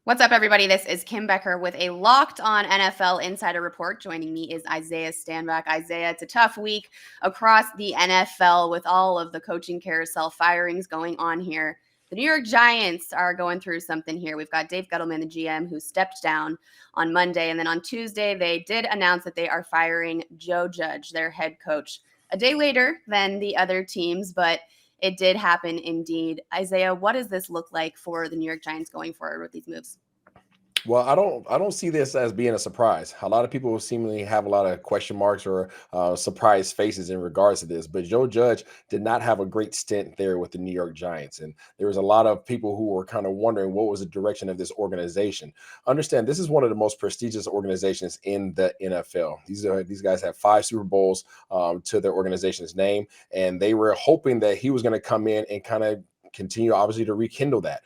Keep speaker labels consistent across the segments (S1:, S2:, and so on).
S1: What's up, everybody? This is Kim Becker with a Locked On NFL Insider Report. Joining me is Isaiah Stanback. Isaiah, it's a tough week across the NFL with all of the coaching carousel firings going on here. The New York Giants are going through something here. We've got Dave Gettleman, the GM, who stepped down on Monday. And then on Tuesday, they did announce that they are firing Joe Judge, their head coach, a day later than the other teams, but it did happen indeed. Isaiah, what does this look like for the New York Giants going forward with these moves?
S2: Well, I don't see this as being a surprise. A lot of people seemingly have a lot of question marks or surprise faces in regards to this. But Joe Judge did not have a great stint there with the New York Giants, and there was a lot of people who were kind of wondering what was the direction of this organization. Understand, this is one of the most prestigious organizations in the NFL. These guys have 5 Super Bowls to their organization's name, and they were hoping that he was going to come in and kind of continue, obviously, to rekindle that.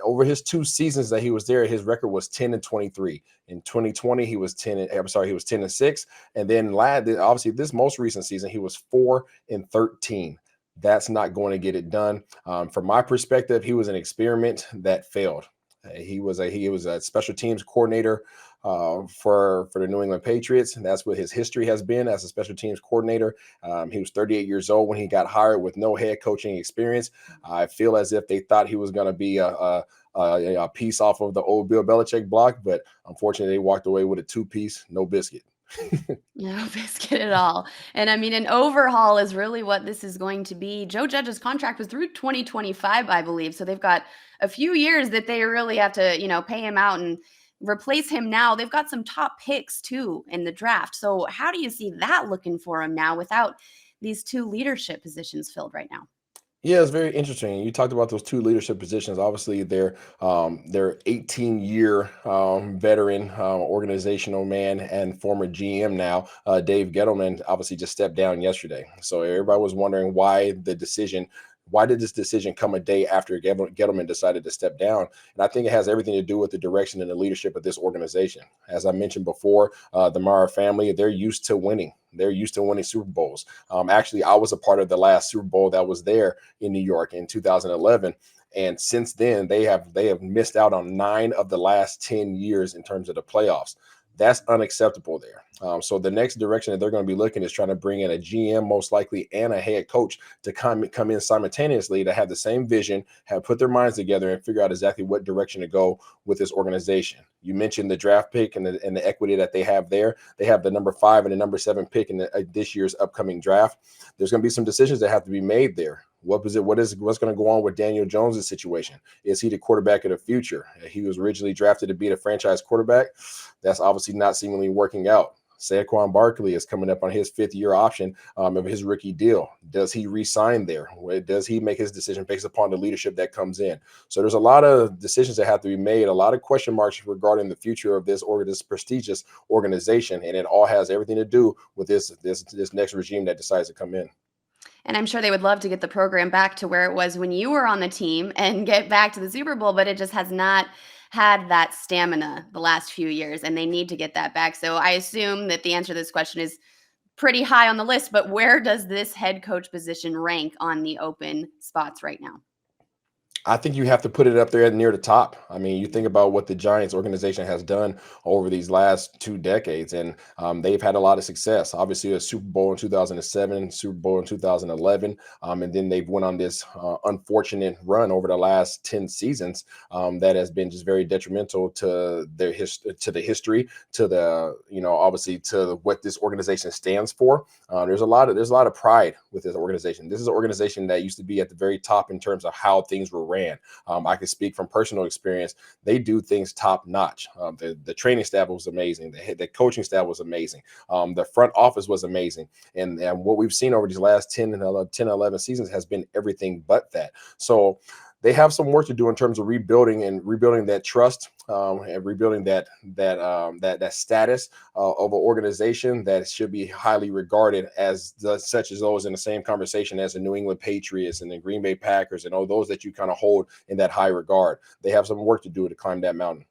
S2: Over his 2 seasons that he was there, his record was 10-23. In 2020, he was 10-6, and then obviously this most recent season he was 4-13. That's not going to get it done. From my perspective, he was an experiment that failed. He was a special teams coordinator for the New England Patriots. And that's what his history has been as a special teams coordinator. He was 38 years old when he got hired with no head coaching experience. I feel as if they thought he was going to be a piece off of the old Bill Belichick block, but unfortunately they walked away with a 2-piece, no biscuit.
S1: No biscuit at all. And I mean, an overhaul is really what this is going to be. Joe Judge's contract was through 2025, I believe. So they've got a few years that they really have to, pay him out and replace him now. They've got some top picks too in the draft. So how do you see that looking for him now without these 2 leadership positions filled right now?
S2: Yeah, it's very interesting. You talked about those 2 leadership positions. Obviously, they're 18-year veteran, organizational man, and former GM now. Dave Gettleman obviously just stepped down yesterday, so everybody was wondering why the decision. Why did this decision come a day after Gettleman decided to step down? And I think it has everything to do with the direction and the leadership of this organization. As I mentioned before, the Mara family, they're used to winning. They're used to winning Super Bowls. Actually, I was a part of the last Super Bowl that was there in New York in 2011. And since then, they have missed out on 9 of the last 10 years in terms of the playoffs. That's unacceptable there. So the next direction that they're going to be looking is trying to bring in a GM, most likely, and a head coach to come in simultaneously to have the same vision, have put their minds together, and figure out exactly what direction to go with this organization. You mentioned the draft pick and the equity that they have there. They have the number 5 and the number 7 pick in this year's upcoming draft. There's going to be some decisions that have to be made there. What's going to go on with Daniel Jones' situation? Is he the quarterback of the future? He was originally drafted to be the franchise quarterback. That's obviously not seemingly working out. Saquon Barkley is coming up on his 5th-year option of his rookie deal. Does he re-sign there? Does he make his decision based upon the leadership that comes in? So there's a lot of decisions that have to be made, a lot of question marks regarding the future of this prestigious organization, and it all has everything to do with this next regime that decides to come in.
S1: And I'm sure they would love to get the program back to where it was when you were on the team and get back to the Super Bowl, but it just has not had that stamina the last few years, and they need to get that back. So I assume that the answer to this question is pretty high on the list, but where does this head coach position rank on the open spots right now?
S2: I think you have to put it up there near the top. I mean, you think about what the Giants organization has done over these last 2 decades, and they've had a lot of success. Obviously, a Super Bowl in 2007, Super Bowl in 2011, and then they've went on this unfortunate run over the last 10 seasons that has been just very detrimental to their to the history, to the obviously to what this organization stands for. There's a lot of pride with this organization. This is an organization that used to be at the very top in terms of how things were ran. I can speak from personal experience. They do things top notch. The training staff was amazing. The coaching staff was amazing. The front office was amazing. And what we've seen over these last 10, 11 seasons has been everything but that. So they have some work to do in terms of rebuilding that trust and rebuilding that status of an organization that should be highly regarded as such as those in the same conversation as the New England Patriots and the Green Bay Packers and all those that you kind of hold in that high regard. They have some work to do to climb that mountain.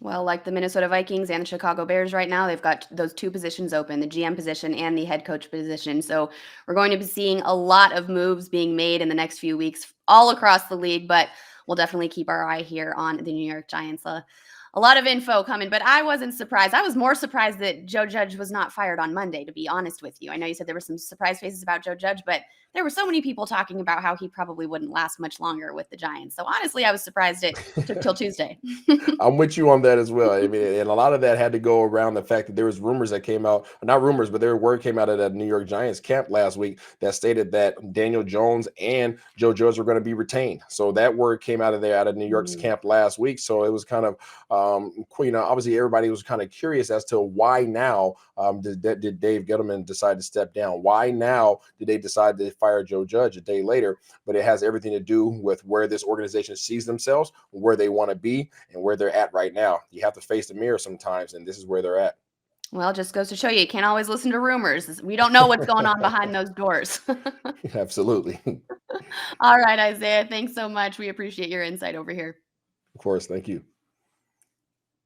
S1: Well, like the Minnesota Vikings and the Chicago Bears right now, they've got those 2 positions open, the GM position and the head coach position. So we're going to be seeing a lot of moves being made in the next few weeks all across the league. But we'll definitely keep our eye here on the New York Giants. A lot of info coming, but I wasn't surprised. I was more surprised that Joe Judge was not fired on Monday, to be honest with you. I know you said there were some surprise faces about Joe Judge, but there were so many people talking about how he probably wouldn't last much longer with the Giants. So honestly, I was surprised it took till Tuesday.
S2: I'm with you on that as well. I mean, and a lot of that had to go around the fact that there was rumors that came out, not rumors, but there word came out of that New York Giants camp last week that stated that Daniel Jones and Joe Judge were going to be retained. So that word came out of there out of New York's
S1: Mm.
S2: camp last week. So it was kind of, obviously everybody was kind of curious as to why now did Dave Gettleman decide to step down? Why now did they decide to fire Joe Judge a day later? But it has everything to do with where this organization sees themselves, where they want to be, and where they're at right now. You have to face the mirror sometimes, and this is where they're at.
S1: Well, just goes to show you can't always listen to rumors. We don't know what's going on behind those doors.
S2: Absolutely.
S1: All right, Isaiah, thanks so much. We appreciate your insight over here.
S2: Of course. Thank you.